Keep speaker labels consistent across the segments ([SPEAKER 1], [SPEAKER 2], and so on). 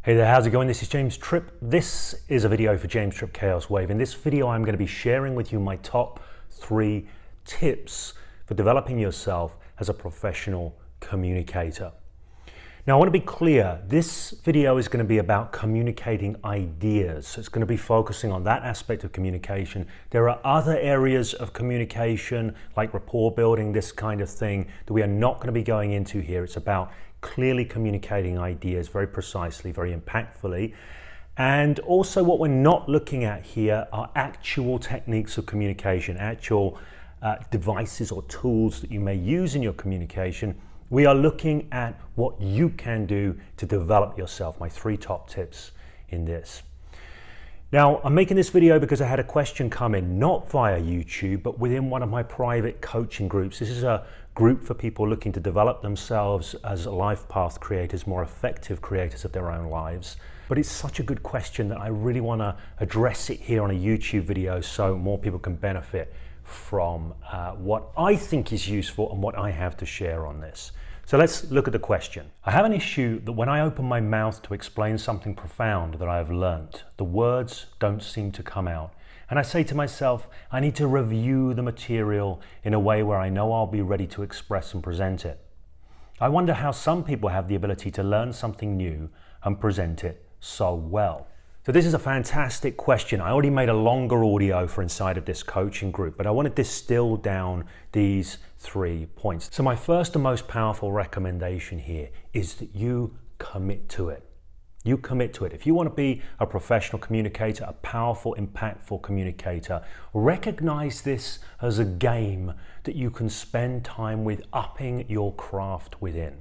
[SPEAKER 1] Hey there, how's it going? This is James Tripp. This is a video for James Tripp Chaos Wave. In this video, I'm going to be sharing with you my top 3 tips for developing yourself as a professional communicator. Now, I want to be clear, this video is going to be about communicating ideas. So it's going to be focusing on that aspect of communication. There are other areas of communication, like rapport building, this kind of thing, that we are not going to be going into here. It's about clearly communicating ideas very precisely, very impactfully. And also what we're not looking at here are actual techniques of communication, actual devices or tools that you may use in your communication. We are looking at what you can do to develop yourself, my 3 top tips in this. Now, I'm making this video because I had a question come in, not via YouTube, but within one of my private coaching groups. This is a group for people looking to develop themselves as life path creators, more effective creators of their own lives. But it's such a good question that I really want to address it here on a YouTube video so more people can benefit from what I think is useful and what I have to share on this. So let's look at the question. I have an issue that when I open my mouth to explain something profound that I have learnt, the words don't seem to come out. And I say to myself, I need to review the material in a way where I know I'll be ready to express and present it. I wonder how some people have the ability to learn something new and present it so well. So this is a fantastic question. I already made a longer audio for inside of this coaching group, but I want to distill down these 3 points. So my first and most powerful recommendation here is that you commit to it. You commit to it. If you want to be a professional communicator, a powerful, impactful communicator, recognize this as a game that you can spend time with, upping your craft within.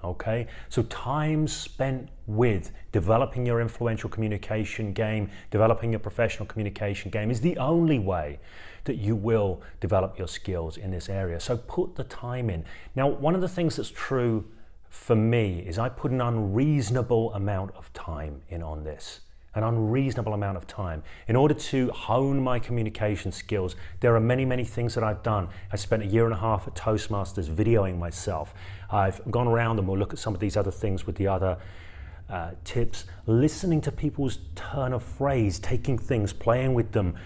[SPEAKER 1] Okay, so time spent with developing your influential communication game, developing your professional communication game is the only way that you will develop your skills in this area. So put the time in. Now, one of the things that's true for me is I put an unreasonable amount of time in on this. An unreasonable amount of time. In order to hone my communication skills, there are many, many things that I've done. I spent 1.5 years at Toastmasters videoing myself. I've gone around and we'll look at some of these other things with the other tips, listening to people's turn of phrase, taking things, playing with them,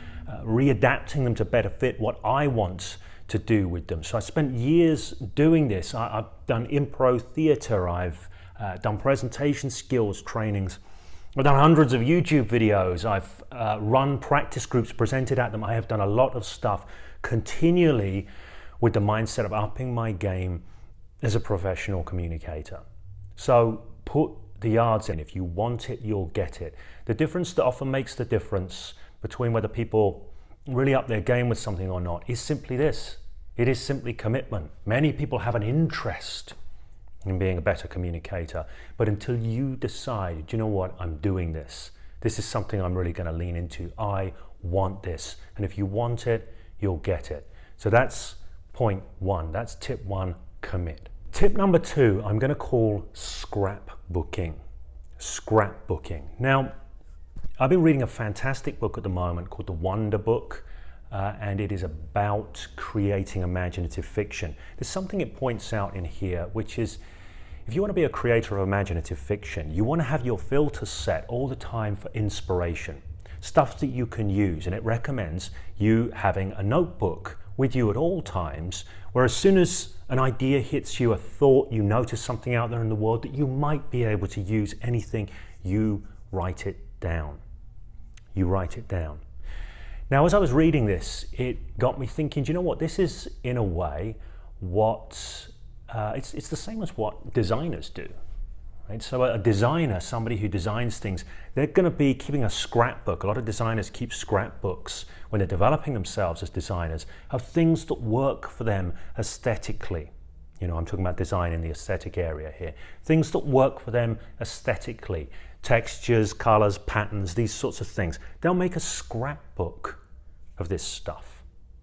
[SPEAKER 1] readapting them to better fit what I want to do with them. So I spent years doing this. I've done improv theater, I've done presentation skills trainings. I've done hundreds of YouTube videos, I've run practice groups, presented at them. I have done a lot of stuff continually with the mindset of upping my game as a professional communicator. So put the yards in. If you want it, you'll get it. The difference that often makes the difference between whether people really up their game with something or not is simply this. It is simply commitment. Many people have an interest in being a better communicator, but until you decide, do you know what, I'm doing this. This is something I'm really going to lean into. I want this. And if you want it, you'll get it. So that's point 1. That's tip 1, commit. Tip number 2, I'm going to call scrapbooking. Scrapbooking. Now, I've been reading a fantastic book at the moment called The Wonder Book. And it is about creating imaginative fiction. There's something it points out in here, which is if you want to be a creator of imaginative fiction, you want to have your filters set all the time for inspiration, stuff that you can use. And it recommends you having a notebook with you at all times, where as soon as an idea hits you, a thought, you notice something out there in the world that you might be able to use, anything, you write it down. You write it down. Now, as I was reading this, it got me thinking, do you know what? This is, in a way, what it's the same as what designers do. Right? So a designer, somebody who designs things, they're going to be keeping a scrapbook. A lot of designers keep scrapbooks when they're developing themselves as designers of things that work for them aesthetically. You know, I'm talking about design in the aesthetic area here. Things that work for them aesthetically. Textures, colors, patterns, these sorts of things. They'll make a scrapbook of this stuff.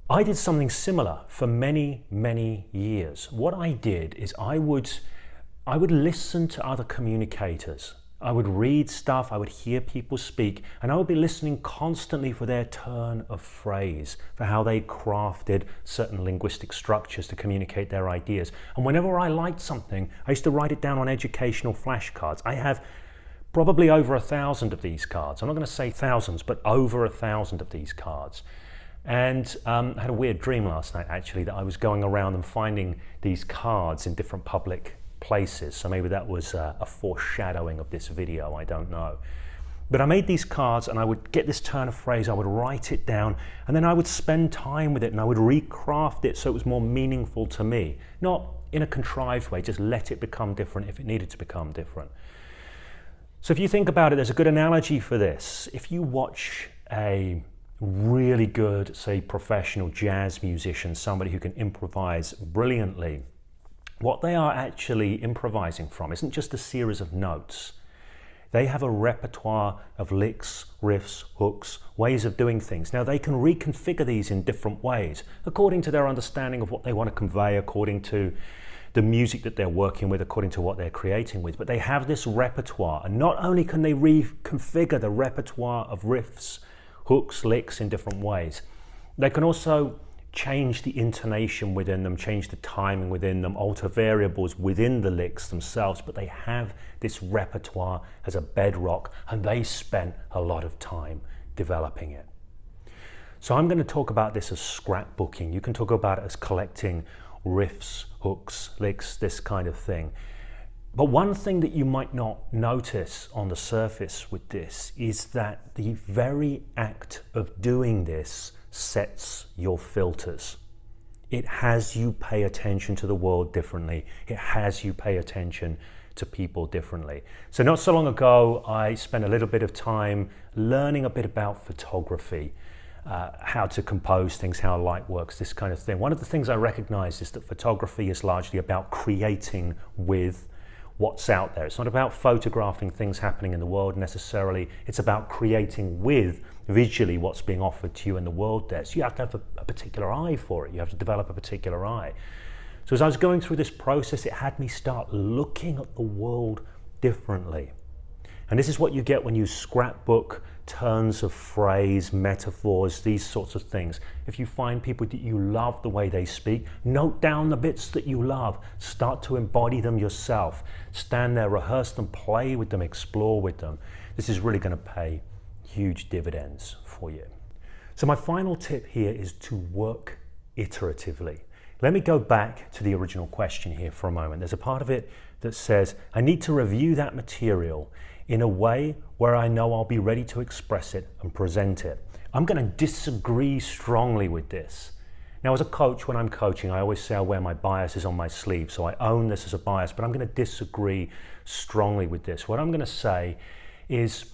[SPEAKER 1] I did something similar for many, many years. What I did is I would listen to other communicators. I would read stuff, I would hear people speak, and I would be listening constantly for their turn of phrase, for how they crafted certain linguistic structures to communicate their ideas. And whenever I liked something, I used to write it down on educational flashcards. I have probably over 1,000 of these cards. I'm not going to say thousands, but over 1,000 of these cards. And I had a weird dream last night, actually, that I was going around and finding these cards in different public places. So maybe that was a foreshadowing of this video, I don't know. But I made these cards and I would get this turn of phrase, I would write it down, and then I would spend time with it and I would recraft it so it was more meaningful to me. Not in a contrived way, just let it become different if it needed to become different. So if you think about it, there's a good analogy for this. If you watch a really good, say, professional jazz musician, somebody who can improvise brilliantly, what they are actually improvising from isn't just a series of notes. They have a repertoire of licks, riffs, hooks, ways of doing things. Now they can reconfigure these in different ways, according to their understanding of what they want to convey, according to the music that they're working with, according to what they're creating with. But they have this repertoire, and not only can they reconfigure the repertoire of riffs, hooks, licks in different ways, they can also change the intonation within them, change the timing within them, alter variables within the licks themselves, but they have this repertoire as a bedrock, and they spent a lot of time developing it. So I'm going to talk about this as scrapbooking. You can talk about it as collecting riffs, hooks, licks, this kind of thing. But one thing that you might not notice on the surface with this is that the very act of doing this sets your filters. It has you pay attention to the world differently. It has you pay attention to people differently. So not so long ago, I spent a little bit of time learning a bit about photography, how to compose things, how light works, this kind of thing. One of the things I recognize is that photography is largely about creating with what's out there. It's not about photographing things happening in the world necessarily. It's about creating with visually what's being offered to you in the world there. So you have to have a particular eye for it. You have to develop a particular eye. So as I was going through this process, it had me start looking at the world differently. And this is what you get when you scrapbook turns of phrase, metaphors, these sorts of things. If you find people that you love the way they speak, note down the bits that you love. Start to embody them yourself. Stand there, rehearse them, play with them, explore with them. This is really going to pay huge dividends for you. So my final tip here is to work iteratively. Let me go back to the original question here for a moment. There's a part of it that says, I need to review that material in a way where I know I'll be ready to express it and present it. I'm going to disagree strongly with this. Now, as a coach, when I'm coaching, I always say I wear my biases on my sleeve, so I own this as a bias, but I'm going to disagree strongly with this. What I'm going to say is,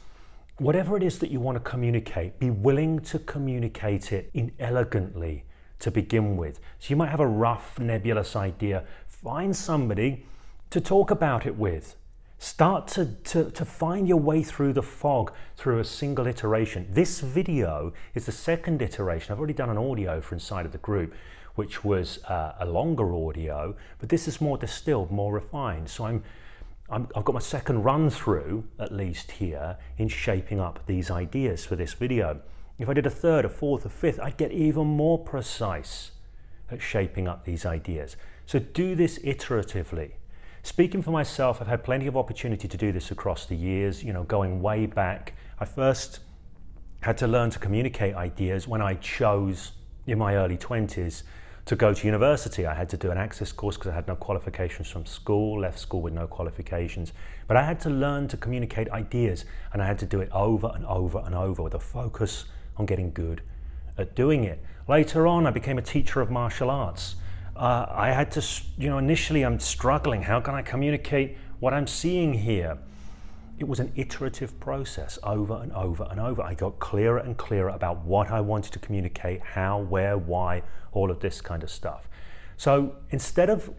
[SPEAKER 1] whatever it is that you want to communicate, be willing to communicate it inelegantly to begin with. So you might have a rough, nebulous idea. Find somebody to talk about it with. Start to find your way through the fog through a single iteration. This video is the second iteration. I've already done an audio for inside of the group, which was a longer audio, but this is more distilled, more refined. So I've got my second run through, at least here, in shaping up these ideas for this video. If I did a third, a fourth, a fifth, I'd get even more precise at shaping up these ideas. So do this iteratively. Speaking for myself, I've had plenty of opportunity to do this across the years, going way back. I first had to learn to communicate ideas when I chose, in my early 20s, to go to university. I had to do an access course because I had no qualifications from school, left school with no qualifications. But I had to learn to communicate ideas, and I had to do it over and over and over with a focus on getting good at doing it. Later on, I became a teacher of martial arts. I had to, initially I'm struggling. How can I communicate what I'm seeing here? It was an iterative process over and over and over. I got clearer and clearer about what I wanted to communicate, how, where, why, all of this kind of stuff. So instead of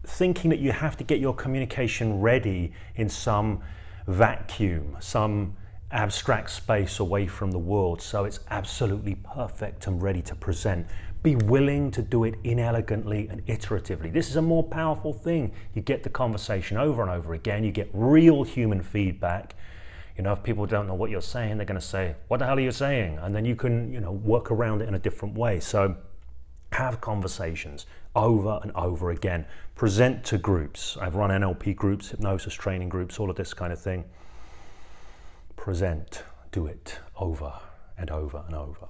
[SPEAKER 1] thinking that you have to get your communication ready in some vacuum, some abstract space away from the world, so it's absolutely perfect and ready to present, be willing to do it inelegantly and iteratively. This is a more powerful thing. You get the conversation over and over again. You get real human feedback. If people don't know what you're saying, they're going to say, what the hell are you saying? And then you can, work around it in a different way. So have conversations over and over again. Present to groups. I've run NLP groups, hypnosis training groups, all of this kind of thing. present, do it over and over and over.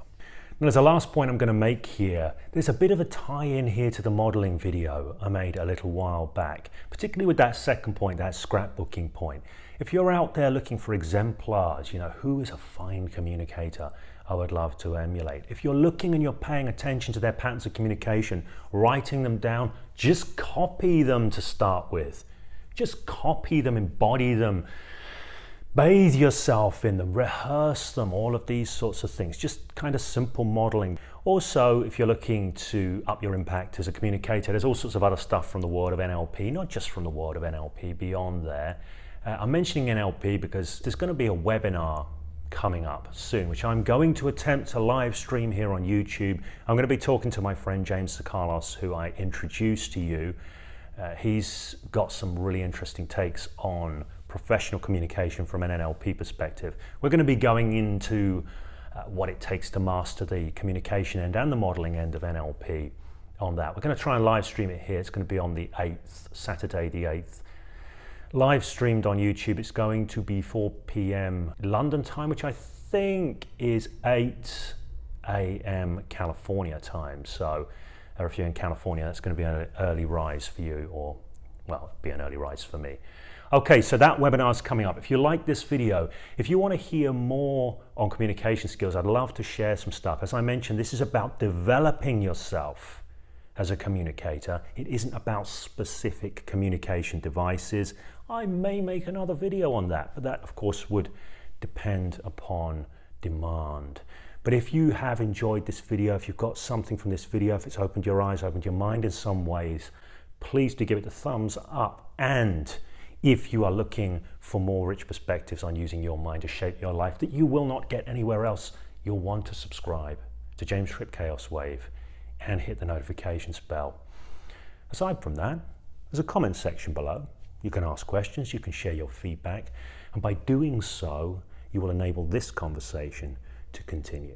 [SPEAKER 1] And as a last point I'm going to make here, there's a bit of a tie-in here to the modeling video I made a little while back, particularly with that second point, that scrapbooking point. If you're out there looking for exemplars, who is a fine communicator I would love to emulate? If you're looking and you're paying attention to their patterns of communication, writing them down, just copy them to start with. Just copy them, embody them, bathe yourself in them, rehearse them, all of these sorts of things. Just kind of simple modeling. Also, if you're looking to up your impact as a communicator, there's all sorts of other stuff from the world of NLP, not just from the world of NLP, beyond there. I'm mentioning NLP because there's going to be a webinar coming up soon, which I'm going to attempt to live stream here on YouTube. I'm going to be talking to my friend James Carlos, who I introduced to you. He's got some really interesting takes on professional communication from an NLP perspective. We're going to be going into what it takes to master the communication end and the modeling end of NLP on that. We're going to try and live stream it here. It's going to be on the 8th, Saturday the 8th. Live streamed on YouTube. It's going to be 4 p.m. London time, which I think is 8 a.m. California time. So if you're in California, that's going to be an early rise for you, or, well, it'll be an early rise for me. Okay, so that webinar is coming up. If you like this video, if you want to hear more on communication skills, I'd love to share some stuff. As I mentioned, this is about developing yourself as a communicator. It isn't about specific communication devices. I may make another video on that, but that of course would depend upon demand. But if you have enjoyed this video, if you've got something from this video, if it's opened your eyes, opened your mind in some ways, please do give it a thumbs up. And if you are looking for more rich perspectives on using your mind to shape your life that you will not get anywhere else, you'll want to subscribe to James Tripp Chaos Wave and hit the notifications bell. Aside from that, there's a comment section below. You can ask questions, you can share your feedback, and by doing so, you will enable this conversation to continue.